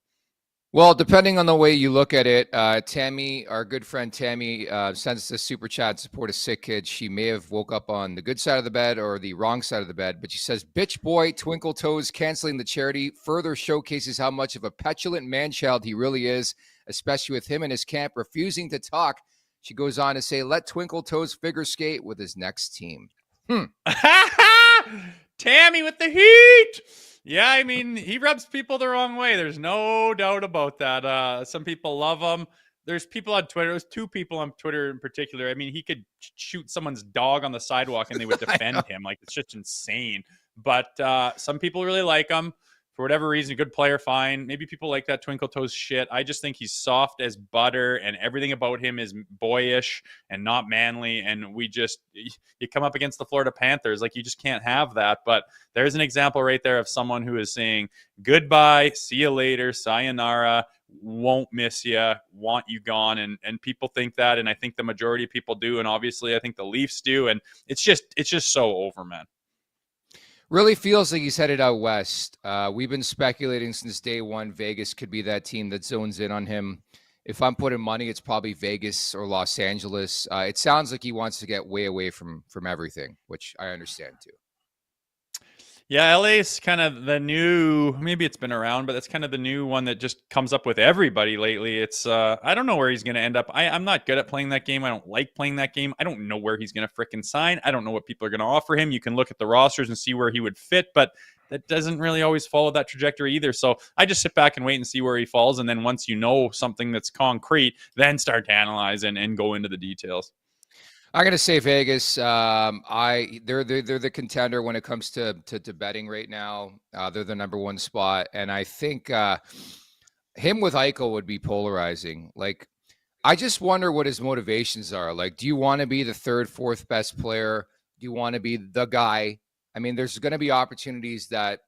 Well, depending on the way you look at it, Tammy, our good friend Tammy, sends this super chat to support a sick kid. She may have woke up on the good side of the bed or the wrong side of the bed, but she says, bitch boy, Twinkle Toes canceling the charity further showcases how much of a petulant man-child he really is, especially with him and his camp refusing to talk. She goes on to say, let Twinkle Toes figure skate with his next team. Tammy with the heat. Yeah, I mean, he rubs people the wrong way. There's no doubt about that. Some people love him. There's people on Twitter. There's 2 people on Twitter in particular. I mean, he could shoot someone's dog on the sidewalk and they would defend him. Like, it's just insane. But some people really like him. For whatever reason, good player, fine. Maybe people like that Twinkle Toes shit. I just think he's soft as butter, and everything about him is boyish and not manly. And you come up against the Florida Panthers, like, you just can't have that. But there's an example right there of someone who is saying goodbye, see you later, sayonara, won't miss you, want you gone. And people think that, and I think the majority of people do, and obviously I think the Leafs do. And it's just so over, man. Really feels like he's headed out west. We've been speculating since day one Vegas could be that team that zones in on him. If I'm putting money, it's probably Vegas or Los Angeles. It sounds like he wants to get way away from everything, which I understand too. Yeah, LA's kind of the new, maybe it's been around, but that's kind of the new one that just comes up with everybody lately. It's, I don't know where he's going to end up. I'm not good at playing that game. I don't like playing that game. I don't know where he's going to frickin' sign. I don't know what people are going to offer him. You can look at the rosters and see where he would fit, but that doesn't really always follow that trajectory either. So I just sit back and wait and see where he falls. And then once you know something that's concrete, then start to analyze and go into the details. I'm gonna say Vegas. They're the contender when it comes to betting right now. They're the number 1 spot, and I think him with Eichel would be polarizing. Like, I just wonder what his motivations are. Like, do you want to be the 3rd, 4th best player? Do you want to be the guy? I mean, there's going to be opportunities that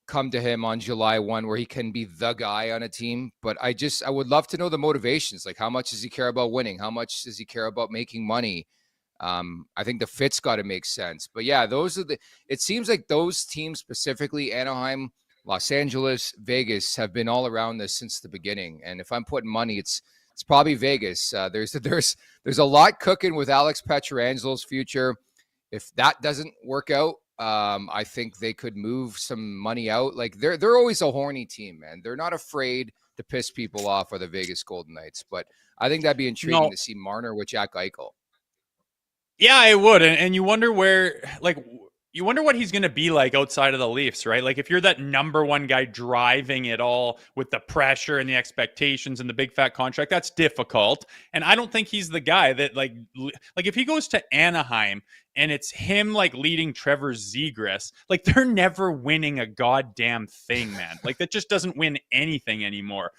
come to him on July 1 where he can be the guy on a team. But I would love to know the motivations. Like, how much does he care about winning? How much does he care about making money? I think the fit's got to make sense. But yeah, it seems like those teams, specifically Anaheim, Los Angeles, Vegas have been all around this since the beginning. And if I'm putting money, it's probably Vegas. There's a lot cooking with Alex Petrangelo's future. If that doesn't work out, I think they could move some money out. Like they're always a horny team, man. They're not afraid to piss people off, are the Vegas Golden Knights. But I think that'd be intriguing to see Marner with Jack Eichel. Yeah, it would. And you wonder you wonder what he's going to be like outside of the Leafs, right? Like if you're that number one guy driving it all with the pressure and the expectations and the big fat contract, that's difficult. And I don't think he's the guy that like if he goes to Anaheim and it's him like leading Trevor Zegras, like they're never winning a goddamn thing, man. Like that just doesn't win anything anymore.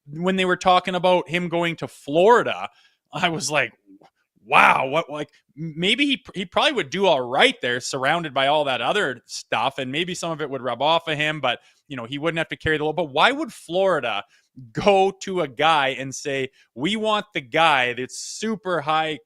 When they were talking about him going to Florida, I was like, wow, what, like maybe he probably would do all right there surrounded by all that other stuff, and maybe some of it would rub off of him, but he wouldn't have to carry the load. But why would Florida go to a guy and say, we want the guy that's super high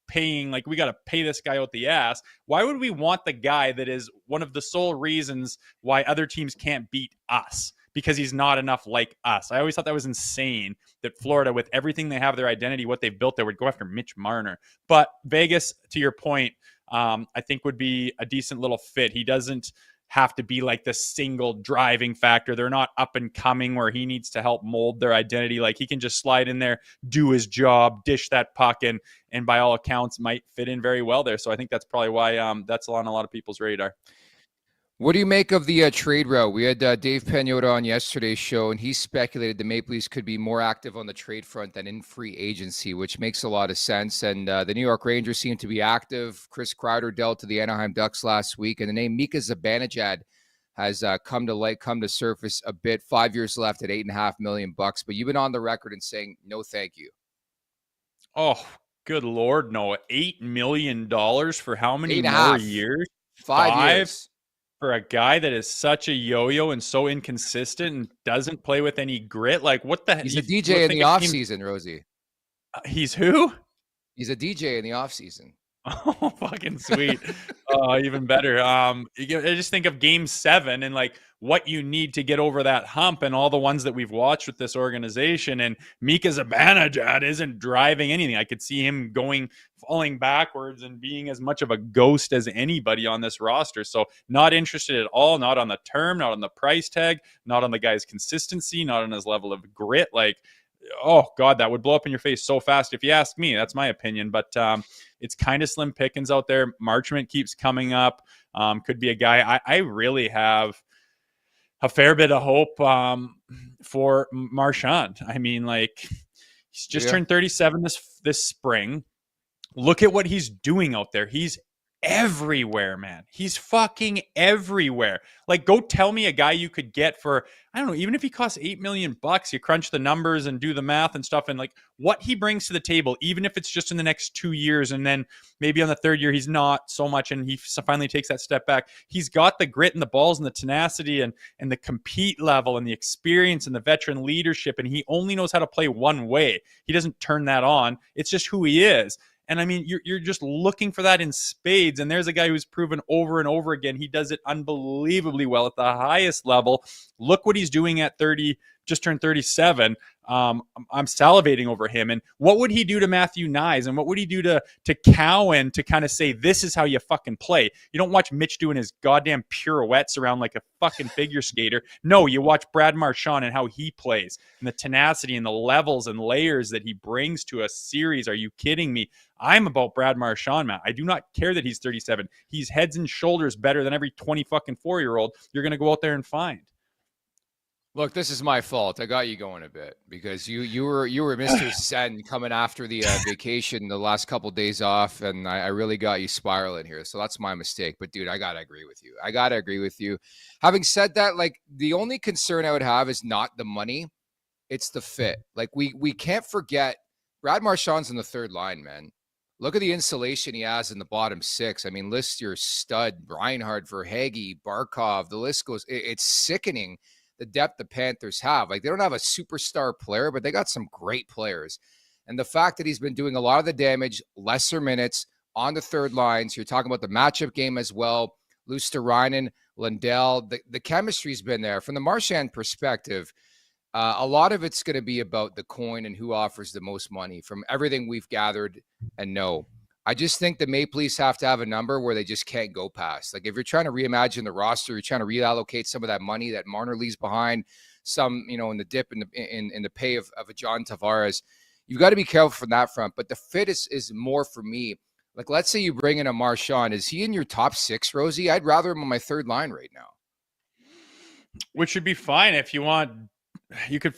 paying, like we got to pay this guy out the ass? Why would we want the guy that is one of the sole reasons why other teams can't beat us? Because he's not enough like us. I always thought that was insane that Florida, with everything they have, their identity, what they've built there, would go after Mitch Marner. But Vegas, to your point, I think would be a decent little fit. He doesn't have to be like the single driving factor. They're not up and coming where he needs to help mold their identity. Like he can just slide in there, do his job, dish that puck, and by all accounts might fit in very well there. So I think that's probably why that's on a lot of people's radar. What do you make of the trade route? We had Dave Pagnotta on yesterday's show, and he speculated the Maple Leafs could be more active on the trade front than in free agency, which makes a lot of sense. And the New York Rangers seem to be active. Chris Kreider dealt to the Anaheim Ducks last week, and the name Mika Zibanejad has come to surface a bit. 5 years left at $8.5 million. But you've been on the record and saying no, thank you. Oh, good Lord, no! $8 million for how many more years? 5 years. For a guy that is such a yo-yo and so inconsistent and doesn't play with any grit. Like what the heck? He's a DJ in the offseason, Rosie. He's who? He's a DJ in the offseason. Oh, fucking sweet. Even better. I just think of Game 7 and like what you need to get over that hump, and all the ones that we've watched with this organization. And Mika Zibanejad isn't driving anything. I could see him falling backwards and being as much of a ghost as anybody on this roster. So not interested at all. Not on the term, not on the price tag, not on the guy's consistency, not on his level of grit. Like, oh God, that would blow up in your face so fast if you ask me. That's my opinion. But it's kind of slim pickings out there. Marchment keeps coming up. Could be a guy. I really have a fair bit of hope for Marchand. I mean, like he's just turned 37 this spring. Look at what he's doing out there. He's everywhere, man. He's fucking everywhere. Like, go tell me a guy you could get for, I don't know, even if he costs $8 million, you crunch the numbers and do the math and stuff, and like what he brings to the table, even if it's just in the next 2 years, and then maybe on the third year he's not so much and he finally takes that step back. He's got the grit and the balls and the tenacity and the compete level and the experience and the veteran leadership, and he only knows how to play one way. He doesn't turn that on. It's just who he is. And I mean, you're just looking for that in spades. And there's a guy who's proven over and over again he does it unbelievably well at the highest level. Look what he's doing at 30, just turned 37. I'm salivating over him. And what would he do to Matthew Nyes? And what would he do to Cowan to kind of say, this is how you fucking play? You don't watch Mitch doing his goddamn pirouettes around like a fucking figure skater. No, you watch Brad Marchand and how he plays and the tenacity and the levels and layers that he brings to a series. Are you kidding me? I'm about Brad Marchand, man. I do not care that he's 37. He's heads and shoulders better than every 20 fucking 4-year-old you're going to go out there and find. Look, this is my fault. I got you going a bit because you were Mr. Zen coming after the vacation, the last couple of days off, and I really got you spiraling here. So that's my mistake. But dude, I gotta agree with you. Having said that, like the only concern I would have is not the money, it's the fit. Like we can't forget Brad Marchand's in the third line, man. Look at the insulation he has in the bottom six. I mean, list your stud, Reinhard, Verhaeghe, Barkov. The list goes. It's sickening. The depth the Panthers have. Like, they don't have a superstar player, but they got some great players. And the fact that he's been doing a lot of the damage, lesser minutes on the third line. So you're talking about the matchup game as well. Luosterainen Lundell. The chemistry's been there. From the Marchand perspective, a lot of it's going to be about the coin and who offers the most money from everything we've gathered and know. I just think the Maple Leafs have to have a number where they just can't go past. Like if you're trying to reimagine the roster, you're trying to reallocate some of that money that Marner leaves behind, some, in the dip in the pay of a John Tavares. You've got to be careful from that front. But the fit is more for me. Like, let's say you bring in a Marchand. Is he in your top 6, Rosie? I'd rather him on my third line right now. Which would be fine if you want. You could.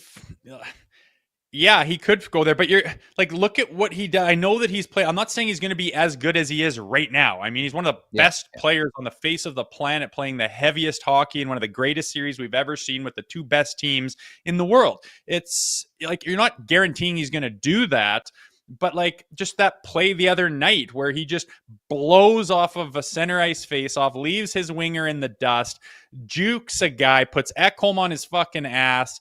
Yeah, he could go there, but you're like, look at what he did. I know that he's played. I'm not saying he's going to be as good as he is right now. I mean, he's one of the best players on the face of the planet, playing the heaviest hockey in one of the greatest series we've ever seen with the 2 best teams in the world. It's like, you're not guaranteeing he's going to do that, but like just that play the other night where he just blows off of a center ice face off, leaves his winger in the dust, jukes a guy, puts Ekholm on his fucking ass,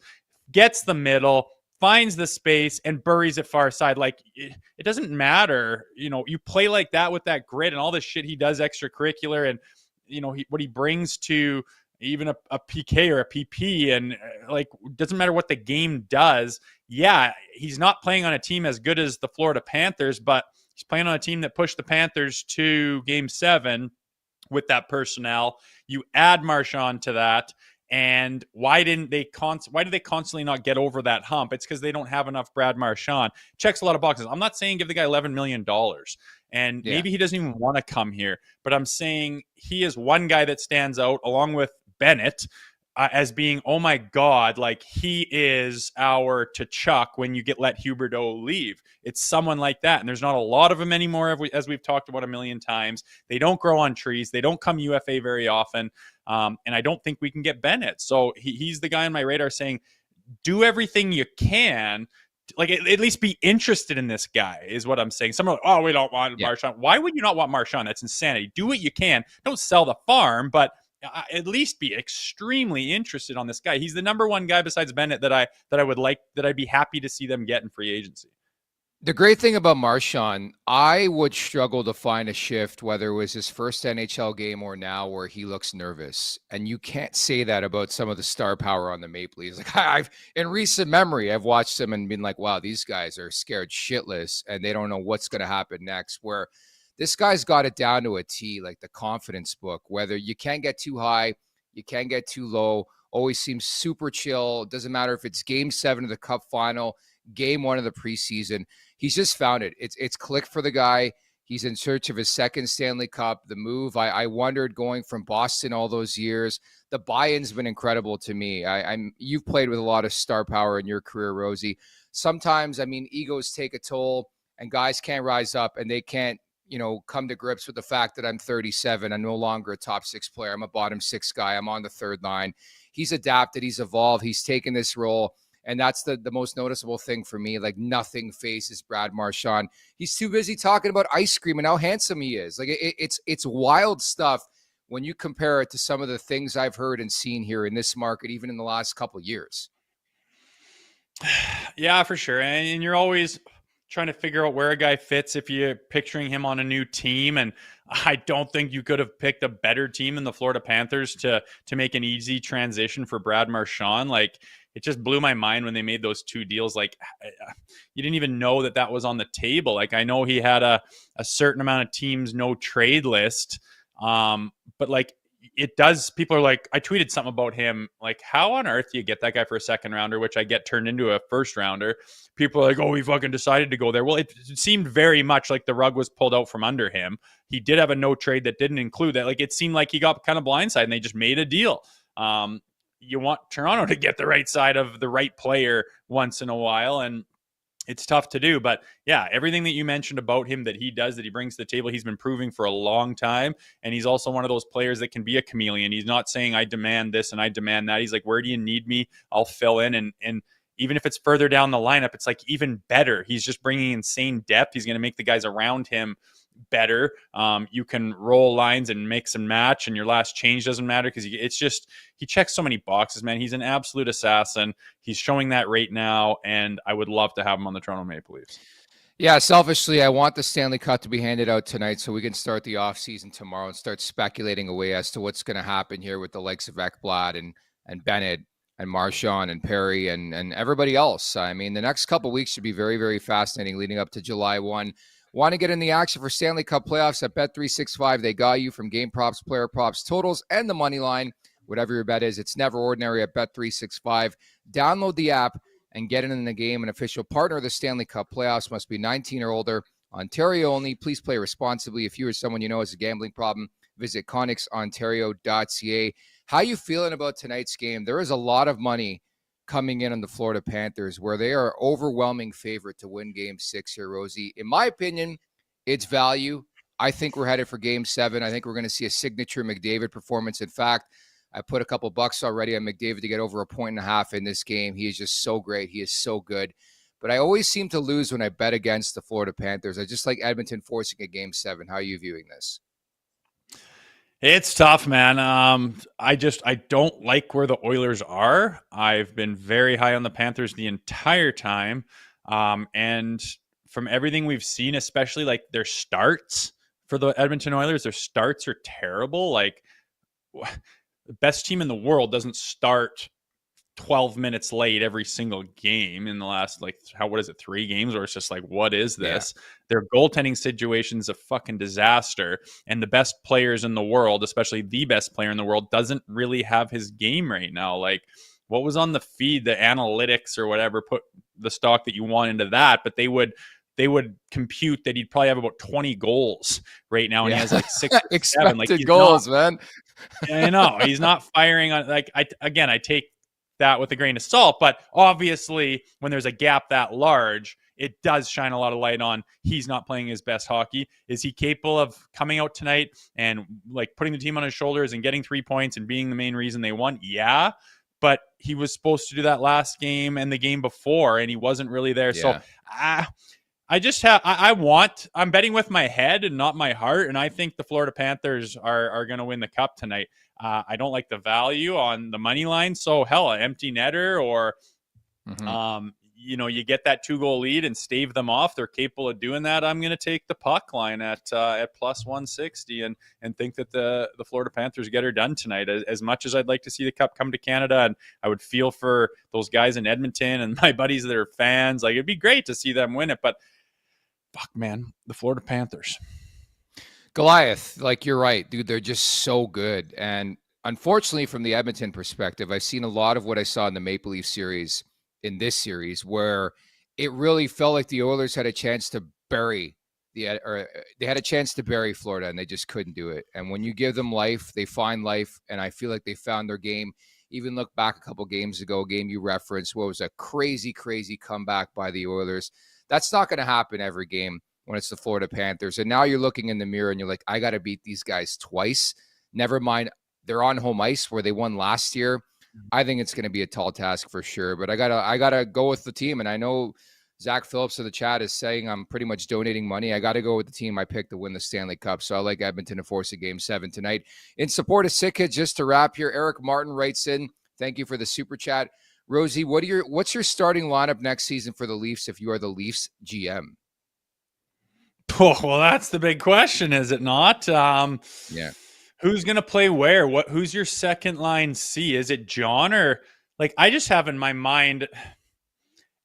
gets the middle, finds the space and buries it far side. Like it doesn't matter. You play like that with that grit and all the shit he does extracurricular and, what he brings to even a PK or a PP and like, doesn't matter what the game does. Yeah. He's not playing on a team as good as the Florida Panthers, but he's playing on a team that pushed the Panthers to Game 7 with that personnel. You add Marchand to that. And why did they constantly not get over that hump? It's because they don't have enough Brad Marchand. Checks a lot of boxes. I'm not saying give the guy $11 million. And maybe he doesn't even want to come here. But I'm saying he is one guy that stands out along with Bennett as being, oh my God, like he is our Tkachuk when you let Huberdeau leave. It's someone like that. And there's not a lot of them anymore, as we've talked about a million times. They don't grow on trees. They don't come UFA very often. And I don't think we can get Bennett. So he's the guy on my radar saying, do everything you can. Like at least be interested in this guy is what I'm saying. Someone like, oh, we don't want Marchand. Why would you not want Marchand? That's insanity. Do what you can. Don't sell the farm, but at least be extremely interested on this guy. He's the number one guy besides Bennett that I'd be happy to see them get in free agency. The great thing about Marchand, I would struggle to find a shift, whether it was his first NHL game or now, where he looks nervous. And you can't say that about some of the star power on the Maple Leafs. Like in recent memory, I've watched them and been like, wow, these guys are scared shitless and they don't know what's going to happen next. Where this guy's got it down to a T, like the confidence book, whether you can't get too high, you can't get too low, always seems super chill. Doesn't matter if it's Game 7 of the Cup Final, Game 1 of the preseason. He's just found it. It's clicked for the guy. He's in search of his second Stanley Cup. The move, I wondered going from Boston all those years. The buy-in's been incredible to me. You've played with a lot of star power in your career, Rosie. Sometimes, egos take a toll and guys can't rise up and they can't, come to grips with the fact that I'm 37. I'm no longer a top 6 player. I'm a bottom 6 guy. I'm on the third line. He's adapted. He's evolved. He's taken this role. And that's the most noticeable thing for me. Like nothing faces Brad Marchand. He's too busy talking about ice cream and how handsome he is. Like it's wild stuff when you compare it to some of the things I've heard and seen here in this market, even in the last couple of years. Yeah, for sure. And you're always trying to figure out where a guy fits if you're picturing him on a new team. And I don't think you could have picked a better team than the Florida Panthers to make an easy transition for Brad Marchand. Like, it just blew my mind when they made those 2 deals. Like, you didn't even know that was on the table. Like, I know he had a certain amount of teams no trade list, but like it does. People are like, I tweeted something about him. Like, how on earth do you get that guy for a second rounder, which I get turned into a first rounder? People are like, oh, he fucking decided to go there. Well, it seemed very much like the rug was pulled out from under him. He did have a no trade that didn't include that. Like, it seemed like he got kind of blindsided and they just made a deal. You want Toronto to get the right side of the right player once in a while, and it's tough to do. But yeah, everything that you mentioned about him that he does, that he brings to the table, he's been proving for a long time. And he's also one of those players that can be a chameleon. He's not saying I demand this and I demand that. He's like, where do you need me? I'll fill in. And even if it's further down the lineup, it's like even better. He's just bringing insane depth. He's going to make the guys around him better. You can roll lines and mix and match, and your last change doesn't matter because it's just, he checks so many boxes, man. He's an absolute assassin. He's showing that right now, and I would love to have him on the Toronto Maple Leafs. Yeah, selfishly, I want the Stanley Cup to be handed out tonight so we can start the offseason tomorrow and start speculating away as to what's going to happen here with the likes of Ekblad and Bennett and Marchand and Perry and everybody else. I mean, the next couple of weeks should be very, very fascinating leading up to July 1. Want to get in the action for Stanley Cup playoffs at Bet365? They got you from game props, player props, totals, and the money line. Whatever your bet is, it's never ordinary at Bet365. Download the app and get in the game. An official partner of the Stanley Cup playoffs. Must be 19 or older. Ontario only. Please play responsibly. If you or someone you know has a gambling problem, visit connexontario.ca. How you feeling about tonight's game? There is a lot of money coming in on the Florida Panthers where they are overwhelming favorite to win Game 6 here, Rosie. In my opinion, it's value. I think we're headed for Game 7. I think we're going to see a signature McDavid performance. In fact, I put a couple bucks already on McDavid to get over 1.5 points in this game. He is just so great. He is so good. But I always seem to lose when I bet against the Florida Panthers. I just like Edmonton forcing a Game 7. How are you viewing this? It's tough, man. I don't like where the Oilers are. I've been very high on the Panthers the entire time. And from everything we've seen, especially like their starts for the Edmonton Oilers, their starts are terrible. Like the best team in the world doesn't start 12 minutes late every single game in the last, like, what is it, 3 games? Or it's just like, what is this? Yeah. Their goaltending situation's a fucking disaster. And the best players in the world, especially the best player in the world, doesn't really have his game right now. Like, what was on the feed, the analytics or whatever, put the stock that you want into that, but they would compute that he'd probably have about 20 goals right now, and he has like 6 or 7. Like, goals, man. I know he's not firing on. Like, I take that with a grain of salt, but obviously when there's a gap that large, it does shine a lot of light on he's not playing his best hockey. Is he capable of coming out tonight and like putting the team on his shoulders and getting 3 points and being the main reason they won? Yeah, but he was supposed to do that last game and the game before, and he wasn't really there. Yeah. So I'm betting with my head and not my heart, and I think the Florida Panthers are going to win the cup tonight. I don't like the value on the money line. So hell, an empty netter or, you get that 2-goal lead and stave them off. They're capable of doing that. I'm going to take the puck line at plus 160 and think that the Florida Panthers get her done tonight. As much as I'd like to see the cup come to Canada, and I would feel for those guys in Edmonton and my buddies that are fans, like it'd be great to see them win it, but fuck, man, the Florida Panthers. Goliath, like you're right, dude. They're just so good. And unfortunately, from the Edmonton perspective, I've seen a lot of what I saw in the Maple Leaf series in this series, where it really felt like the Oilers had a chance to bury Florida, and they just couldn't do it. And when you give them life, they find life. And I feel like they found their game. Even look back a couple games ago, a game you referenced, what was a crazy, crazy comeback by the Oilers. That's not going to happen every game when it's the Florida Panthers. And now you're looking in the mirror and you're like, I got to beat these guys twice. Never mind, they're on home ice where they won last year. I think it's going to be a tall task for sure. But I gotta go with the team. And I know Zach Phillips of the chat is saying I'm pretty much donating money. I got to go with the team I picked to win the Stanley Cup. So I like Edmonton to force a Game 7 tonight. In support of Sick Kids, just to wrap here, Eric Martin writes in, thank you for the super chat. Rosie, what's your starting lineup next season for the Leafs if you are the Leafs GM? Oh, well, that's the big question, is it not? Yeah. Who's going to play where? Who's your second line C? Is it John, or like I just have in my mind,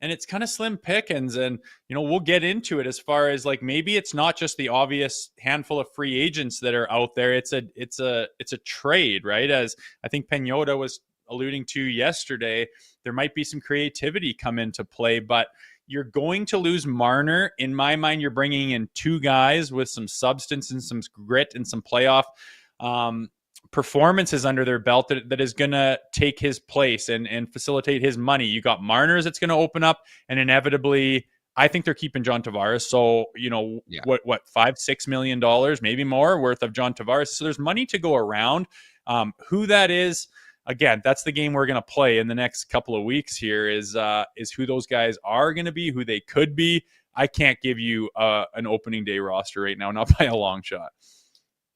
and it's kind of slim pickings, and we'll get into it as far as like maybe it's not just the obvious handful of free agents that are out there. It's a trade, right? As I think Peñota was alluding to yesterday, there might be some creativity come into play, but you're going to lose Marner. In my mind, you're bringing in 2 guys with some substance and some grit and some playoff performances under their belt that is going to take his place and facilitate his money. You got Marner's that's going to open up, and inevitably, I think they're keeping John Tavares. So, what, $5-6 million, maybe more worth of John Tavares. So there's money to go around. Who that is, again, that's the game we're going to play in the next couple of weeks here is who those guys are going to be, who they could be. I can't give you an opening day roster right now, not by a long shot.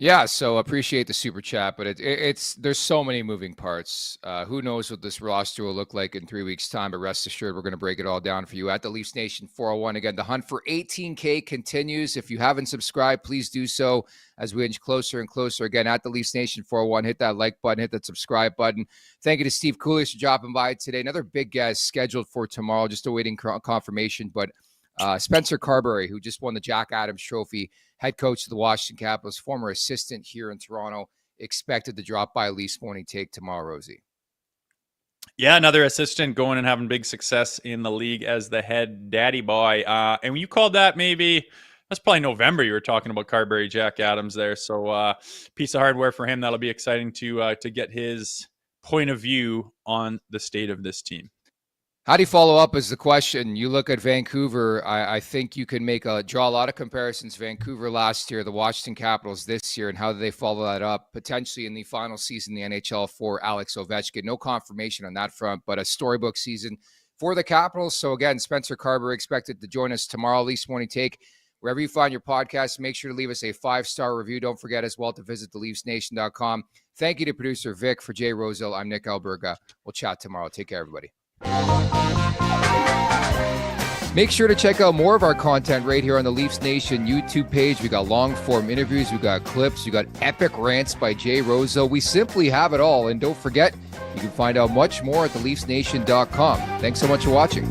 Yeah, so appreciate the super chat, but it's there's so many moving parts. Who knows what this roster will look like in 3 weeks' time, but rest assured we're going to break it all down for you at the Leafs Nation 401. Again, the hunt for 18K continues. If you haven't subscribed, please do so as we inch closer and closer. Again, at the Leafs Nation 401, hit that like button, hit that subscribe button. Thank you to Steve Kouleas for dropping by today. Another big guest scheduled for tomorrow, just awaiting confirmation, but Spencer Carberry, who just won the Jack Adams Trophy, head coach of the Washington Capitals, former assistant here in Toronto, expected to drop by Leafs Morning Take tomorrow, Rosie. Yeah, another assistant going and having big success in the league as the head daddy boy. And when you called that, maybe that's probably November, you were talking about Carberry, Jack Adams there. So piece of hardware for him. That'll be exciting to get his point of view on the state of this team. How do you follow up is the question. You look at Vancouver, I think you can draw a lot of comparisons. Vancouver last year, the Washington Capitals this year, and how do they follow that up potentially in the final season in the NHL for Alex Ovechkin? No confirmation on that front, but a storybook season for the Capitals. So again, Spencer Carberry expected to join us tomorrow, Leafs Morning Take. Wherever you find your podcast, make sure to leave us a 5-star review. Don't forget as well to visit theleafsnation.com. Thank you to producer Vic. For Jay Rosehill, I'm Nick Alberga. We'll chat tomorrow. Take care, everybody. Make sure to check out more of our content right here on the Leafs Nation YouTube page. We got long-form interviews, we got clips, we got epic rants by Jay Rosehill. We simply have it all. And don't forget, you can find out much more at theleafsnation.com. Thanks so much for watching.